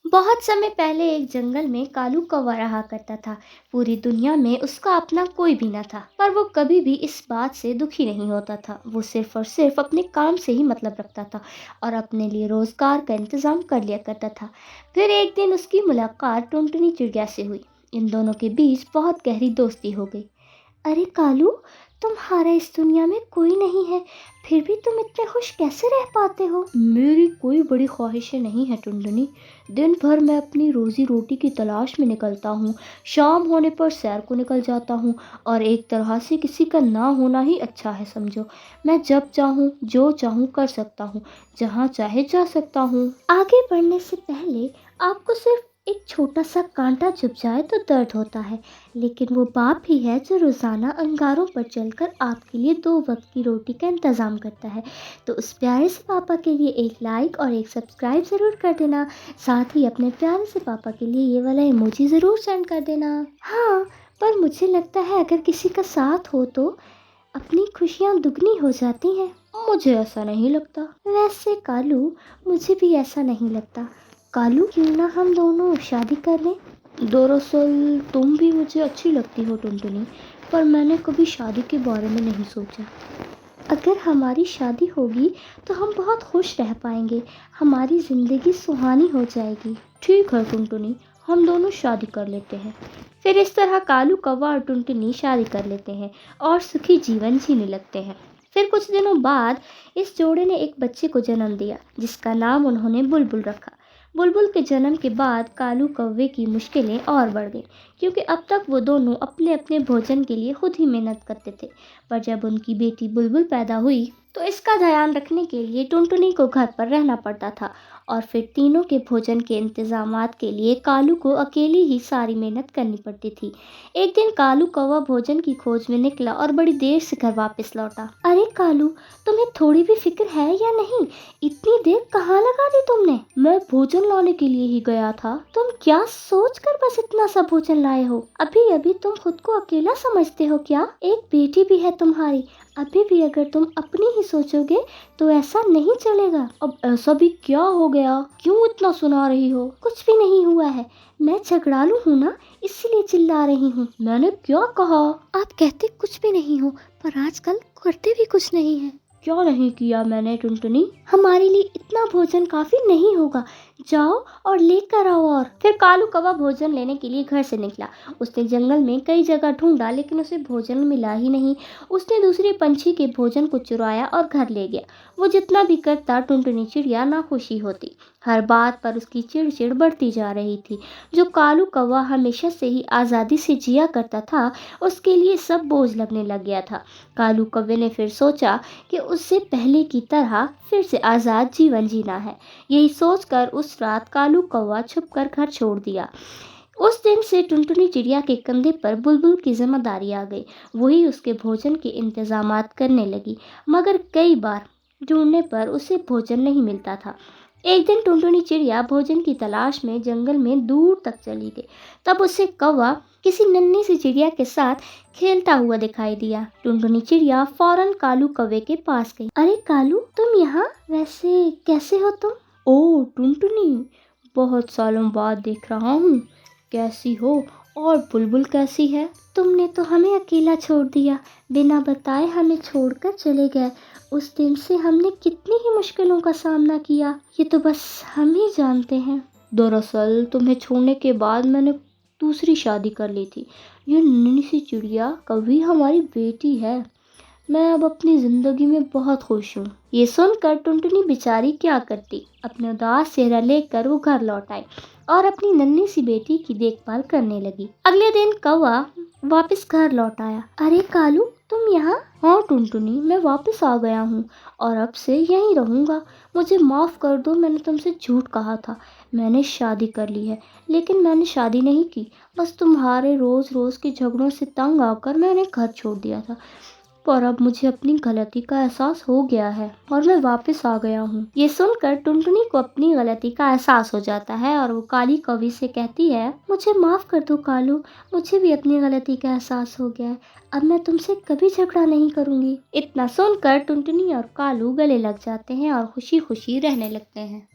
बहुत समय पहले एक जंगल में कालू कौवा रहा करता था। पूरी दुनिया में उसका अपना कोई भी न था, पर वो कभी भी इस बात से दुखी नहीं होता था। वो सिर्फ और सिर्फ अपने काम से ही मतलब रखता था और अपने लिए रोजगार का इंतजाम कर लिया करता था। फिर एक दिन उसकी मुलाकात टुनटुनी चिड़िया से हुई। इन दोनों के बीच बहुत गहरी दोस्ती हो गई। अरे कालू, तुम्हारा इस दुनिया में कोई नहीं है, फिर भी तुम इतने खुश कैसे रह पाते हो? मेरी कोई बड़ी ख्वाहिशें नहीं है टुनटुनी। दिन भर मैं अपनी रोजी रोटी की तलाश में निकलता हूँ। शाम होने पर सैर को निकल जाता हूँ और एक तरह से किसी का ना होना ही अच्छा है समझो। मैं जब चाहूँ जो चाहूँ कर सकता हूँ, जहाँ चाहे जा सकता हूँ। आगे बढ़ने से पहले आपको सिर्फ एक छोटा सा कांटा चुभ जाए तो दर्द होता है, लेकिन वो बाप ही है जो रोजाना अंगारों पर चलकर आपके लिए 2 वक्त की रोटी का इंतजाम करता है। तो उस प्यारे से पापा के लिए एक लाइक और एक सब्सक्राइब ज़रूर कर देना। साथ ही अपने प्यारे से पापा के लिए ये वाला इमोजी ज़रूर सेंड कर देना। हाँ, पर मुझे लगता है अगर किसी का साथ हो तो अपनी खुशियाँ दुगनी हो जाती हैं। मुझे ऐसा नहीं लगता। वैसे कालू, मुझे भी ऐसा नहीं लगता। कालू, क्यों ना हम दोनों शादी कर लें? दरअसल तुम भी मुझे अच्छी लगती हो टुनटुनी, पर मैंने कभी शादी के बारे में नहीं सोचा। अगर हमारी शादी होगी तो हम बहुत खुश रह पाएंगे, हमारी ज़िंदगी सुहानी हो जाएगी। ठीक है टुनटुनी, हम दोनों शादी कर लेते हैं। फिर इस तरह कालू कौवा और टुनटुनी शादी कर लेते हैं और सुखी जीवन जीने लगते हैं। फिर कुछ दिनों बाद इस जोड़े ने एक बच्चे को जन्म दिया, जिसका नाम उन्होंने बुलबुल रखा। बुलबुल के जन्म के बाद कालू कौवे की मुश्किलें और बढ़ गईं, क्योंकि अब तक वो दोनों अपने अपने भोजन के लिए खुद ही मेहनत करते थे। पर जब उनकी बेटी बुलबुल पैदा हुई तो इसका ध्यान रखने के लिए टुनटुनी को घर पर रहना पड़ता था और फिर तीनों के भोजन के इंतजामात के लिए कालू को अकेली ही सारी मेहनत करनी पड़ती थी। एक दिन कालू कौवा भोजन की खोज में निकला और बड़ी देर से घर वापस लौटा। अरे कालू, तुम्हें थोड़ी भी फिक्र है या नहीं? इतनी देर कहाँ लगा दी तुमने? मैं भोजन लाने के लिए ही गया था। तुम क्या सोच कर बस इतना सा भोजन लाए हो? अभी अभी तुम खुद को अकेला समझते हो क्या? एक बेटी भी है तुम्हारी। अभी भी अगर तुम अपनी ही सोचोगे तो ऐसा नहीं चलेगा। अब ऐसा भी क्या हो गया? क्यों इतना सुना रही हो? कुछ भी नहीं हुआ है। मैं झगड़ालू हूँ ना, इसलिए चिल्ला रही हूँ। मैंने क्या कहा? आप कहते कुछ भी नहीं हो, पर आजकल करते भी कुछ नहीं है। क्या नहीं किया मैंने टुनटुनी? हमारे लिए इतना भोजन काफी नहीं होगा। जाओ और लेकर आओ। और फिर कालू कौवा भोजन लेने के लिए घर से निकला। उसने जंगल में कई जगह ढूंढा, लेकिन उसे भोजन मिला ही नहीं। उसने दूसरे पंछी के भोजन को चुराया और घर ले गया। वो जितना भी करता टुनटुनी चिड़िया नाखुशी होती। हर बात पर उसकी चिड़चिड़ बढ़ती जा रही थी। जो कालू कौवा हमेशा से ही आज़ादी से जिया करता था, उसके लिए सब बोझ लगने लग गया था। कालू कौवे ने फिर सोचा कि उससे पहले की तरह फिर से आज़ाद जीवन जीना है। यही सोचकर उस रात कालू कौवा छुपकर घर छोड़ दिया। उस दिन से टुनटुनी चिड़िया के कंधे पर बुलबुल की जिम्मेदारी आ गई। वही उसके भोजन के इंतजामात करने लगी, मगर कई बार ढूंढने पर उसे भोजन नहीं मिलता था। एक दिन टुनटुनी चिड़िया भोजन की तलाश में जंगल में दूर तक चली गई। तब उसे कौवा किसी नन्ही सी चिड़िया के साथ खेलता हुआ दिखाई दिया। टुनटुनी चिड़िया फौरन कालू कौवे के पास गई। अरे कालू, तुम यहाँ? वैसे कैसे हो तुम? ओ टुनटुनी, बहुत सालों बाद देख रहा हूँ। कैसी हो? और बुलबुल कैसी है? तुमने तो हमें अकेला छोड़ दिया, बिना बताए हमें छोड़कर चले गए। उस दिन से हमने कितनी ही मुश्किलों का सामना किया, ये तो बस हम ही जानते हैं। दरअसल तुम्हें छोड़ने के बाद मैंने दूसरी शादी कर ली थी। ये नन्ही सी चिड़िया कभी हमारी बेटी है। मैं अब अपनी जिंदगी में बहुत खुश हूँ। ये सुनकर टुनटुनी बेचारी क्या करती, अपने उदास चेहरा लेकर वो घर लौट आई और अपनी नन्ही सी बेटी की देखभाल करने लगी। अगले दिन कौवा वापस घर लौट आया। अरे कालू, तुम यहाँ? हाँ टुनटुनी, मैं वापस आ गया हूँ और अब से यहीं रहूँगा। मुझे माफ़ कर दो, मैंने तुमसे झूठ कहा था। मैंने शादी कर ली है, लेकिन मैंने शादी नहीं की। बस तुम्हारे रोज़ रोज़ के झगड़ों से तंग आकर मैंने घर छोड़ दिया था। पर अब मुझे अपनी गलती का एहसास हो गया है और मैं वापस आ गया हूँ। ये सुनकर टुनटुनी को अपनी गलती का एहसास हो जाता है और वो काली कौवी से कहती है, मुझे माफ़ कर दो कालू, मुझे भी अपनी गलती का एहसास हो गया है। अब मैं तुमसे कभी झगड़ा नहीं करूँगी। इतना सुनकर टुनटुनी और कालू गले लग जाते हैं और खुशी खुशी रहने लगते हैं।